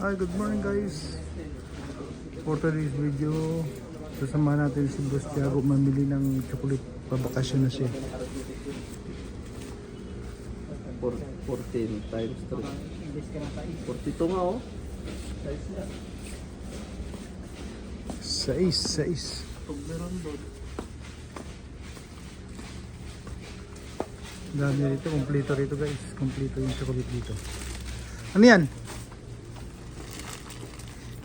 Hi, good morning guys. For today's video, sasamahan natin si Boss Tiago mamili ng chocolate. Pabakasyon na siya. 14 times 3. 42 nga oh. Sais. Dami rito, kompleto rito guys. Kompleto yung chocolate dito. Ano yan?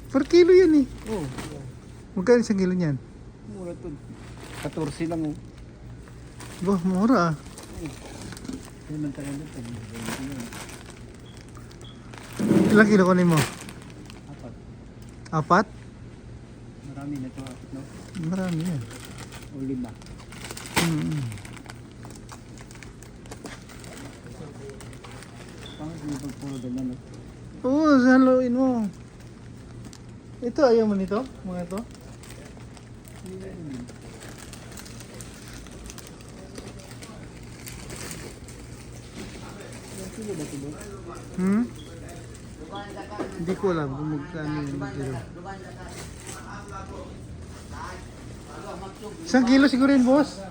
Per kilo yan eh. Oh, Magkano isang kilo niyan? mura to. 14 lang oh. Bah, mura ah. Yan ang tayo dito. Ilang kilo kunin mo? Apat. Apat? Marami na ito apat no? Marami yan. O 5. Pangit mo pag puro ganyan no? Oo, haluin mo. Ito, ayaw mo nito? Mga ito? Hindi ko alam kung magkano yung kilo. Isang kilo siguro yun, boss?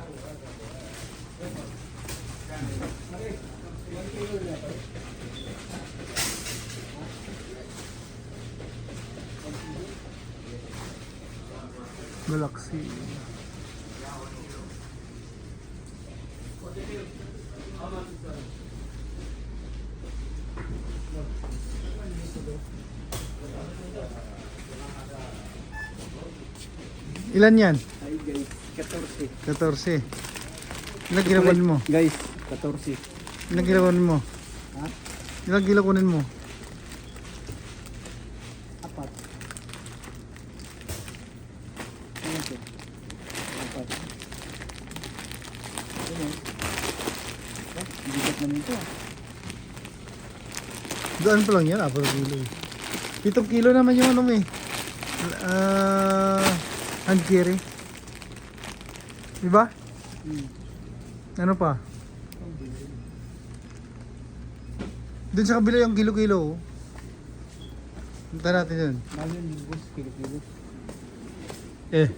Galaxy. Ilan yan? Ay guys, 14. 14. Ilang kilo kunin mo? Guys, 14. Ilang kilo kunin mo? Ha? Ilang kilo kunin mo? Apat. Ano ito? Apat. Ano? Bigat naman ito ah. Doon pa lang yan, 4 kilo. 7 kilo naman yung ano mo eh. Hand carry. Diba? Ano pa? Doon sa kabila yung kilo-kilo. Punta natin yun. Mahal yun, boss. Kilo-kilo. Eh,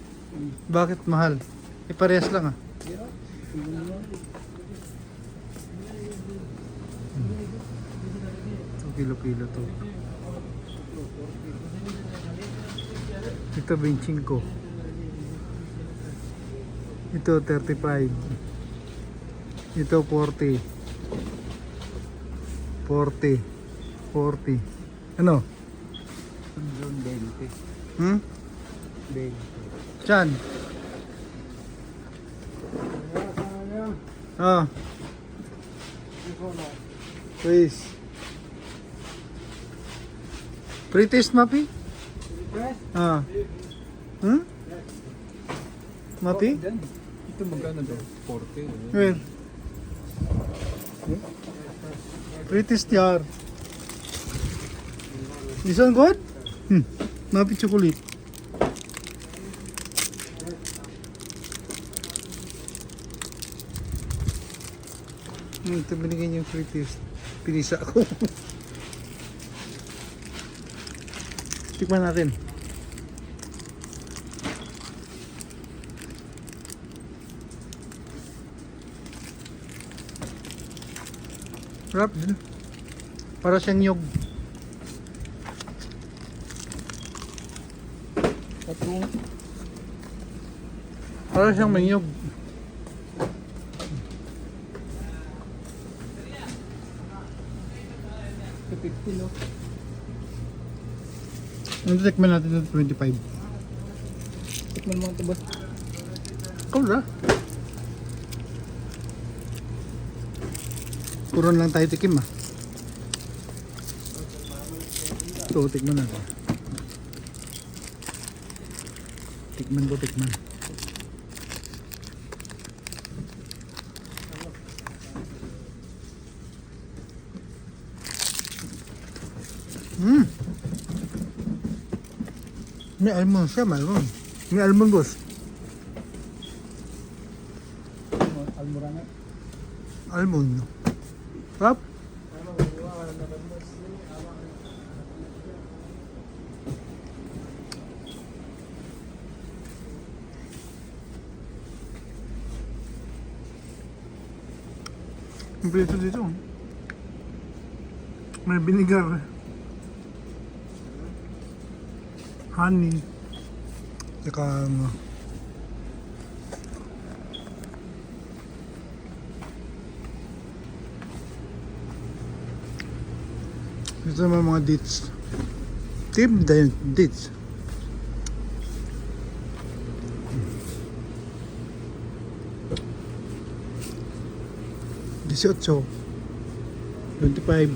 bakit mahal? Eh, parehas lang ah. Yeah. Kilo naman. Kilo-kilo to. Ito 25. Ito 35. Ito 40. 40. Ano? Doon 20. Hmm? 20. Chan. Ah. Please. Pretest mapi? Ah. Hmm? Mapi? Ito magkano daw? 40. Where? Pretest yar. This one good? Mapi chocolate. Ito binigay niyo yung pretest. Pinisa ako. Tikman natin. Sarap din. Para siyang nyog. Para siyang may nyog. $50 no? Ano tikman natin ito 25. Tikman mo ito boss. Ikaw na. Puron lang tayo tikim ah. Ito, tikman natin. Tikman ko, tikman. May almond siya, may almond. May almond boss. Almorangan. Almond. Sarap. Kompleto dito. May vinegar. Honey. Tsaka ito naman mga dates. Tip dahil dates. $18, $25,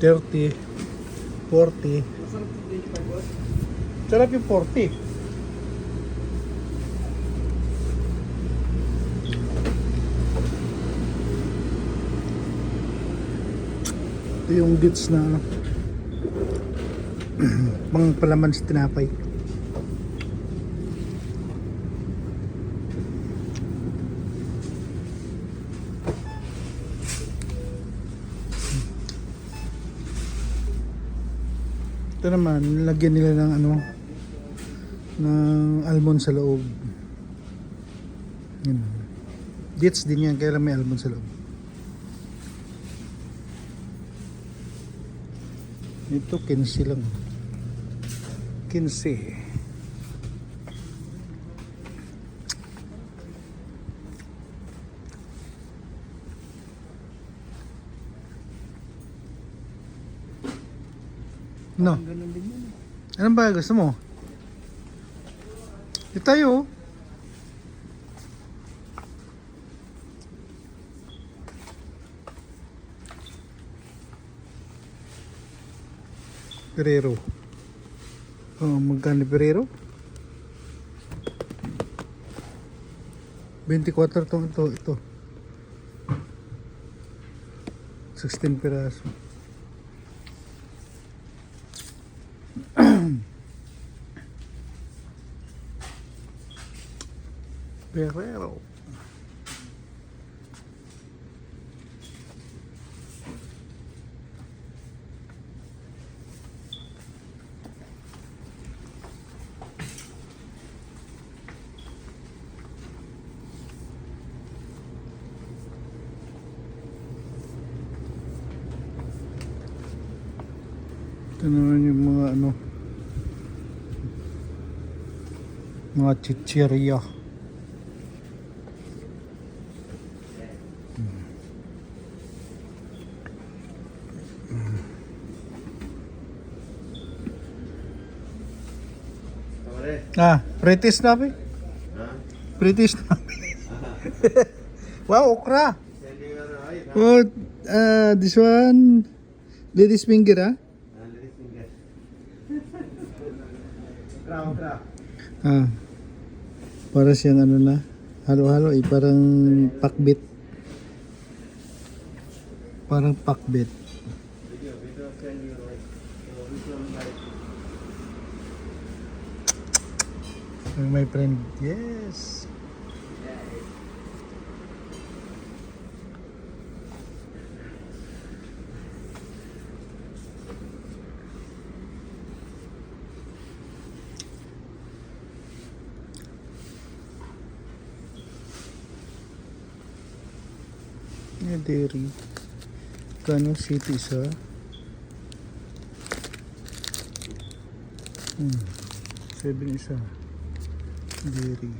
$30, $40. Sarap yung 40. Ito yung dates na ano. Pang palaman sa tinapay. Ito naman, nilagyan nila ng ano, ng almond sa loob. Yan. Dates din yan, kaya lang may almond sa loob. Ito 15 lang. 15. No. Ganun din yun. Anong ba gusto mo? Ito tayo. Ferrero. Oh, magkano Ferrero? 24 ito. 16 piraso. Ferrero. Ito naman yung mga ano, mga chichirya. British na ba? British na. Wow, okra. Oh, this one, ladies finger, ah? Ah, para siyang ano na, halo-halo eh, parang pakbit. Parang pakbit. My friend, yes. Dairy. Kano city sa? 7 isa. Dairy.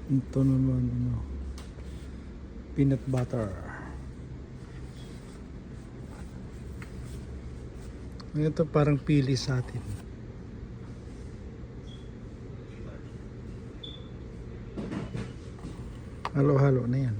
Ito naman ano, peanut butter. Ito parang pili sa atin. Halo-halo na yan.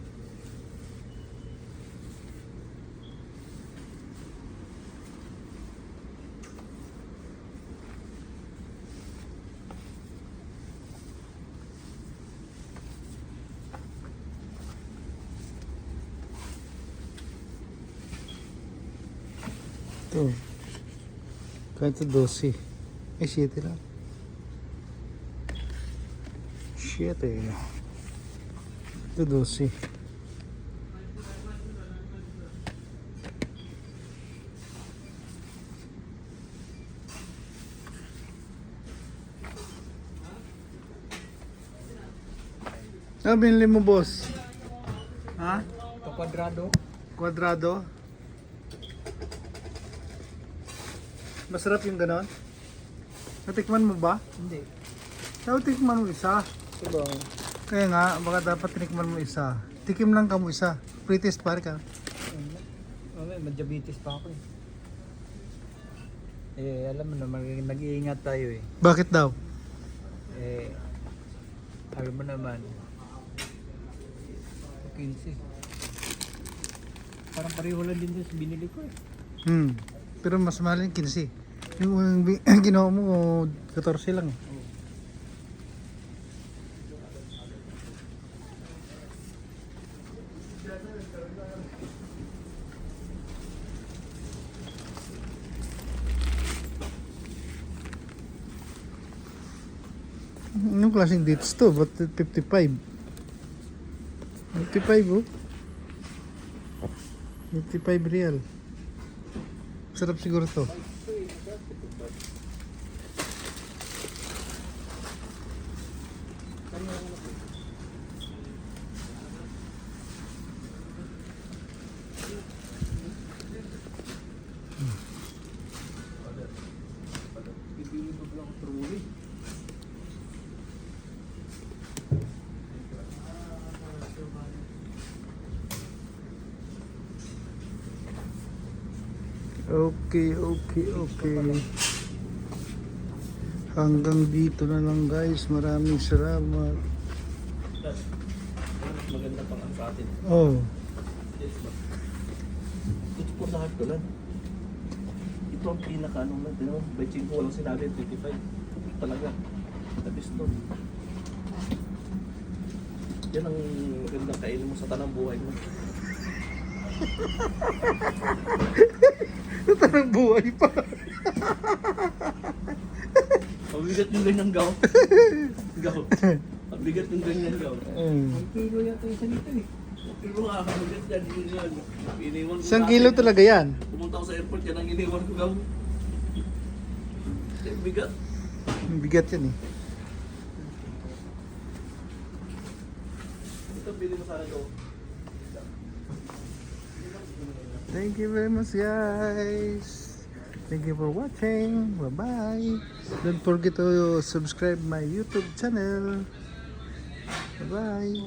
Ito. Kahit ito 12. Ay, 7 lang. 7. Ito 12. Ano binili mo, boss? Ha? Ito kwadrado. Kwadrado? Masarap yung ganon? Natikman mo ba? Hindi. Natikman mo isa. Ito ba? Kaya nga, baka dapat tinikman mo isa. Tikim lang ka mo isa. Pretest pare ka. Diabetes pa ako eh. Alam mo na, nag-iingat tayo eh. Bakit daw? Alam mo naman, 15. Parang pareho lang din sa binili ko eh. Pero mas mahal yung 15. Yung ginawa mo, 14 lang. Anong klaseng dates to? Ba't 55? 55 oh. 55 real. Sarap siguro to. Okay. Hanggang dito na lang guys. Maraming salamat. Maganda pang ang sa atin. Oh. Ito po lahat ko lang. Ito ang pinaka ano lang. Diba? By ching ko walang sinabi 25. Talaga. Tabis to. Yan ang magandang kainin mo sa tanang buhay mo. Tarang buhay pa. Mabigat yung ganyan gaw. Gaw. Mabigat yung ganyan gaw. Ang kilo yata isa nito eh. Pero nga, mabigat yan. Yun yan. Iniwan ko. Isang kilo talaga yan. Pumunta ako sa airport, yan ang iniwan ko gaw. Bigat. Bigat yan eh. Ito, bili mo sana ito. Thank you very much guys. Thank you for watching. Bye bye. Don't forget to subscribe my YouTube channel. Bye bye.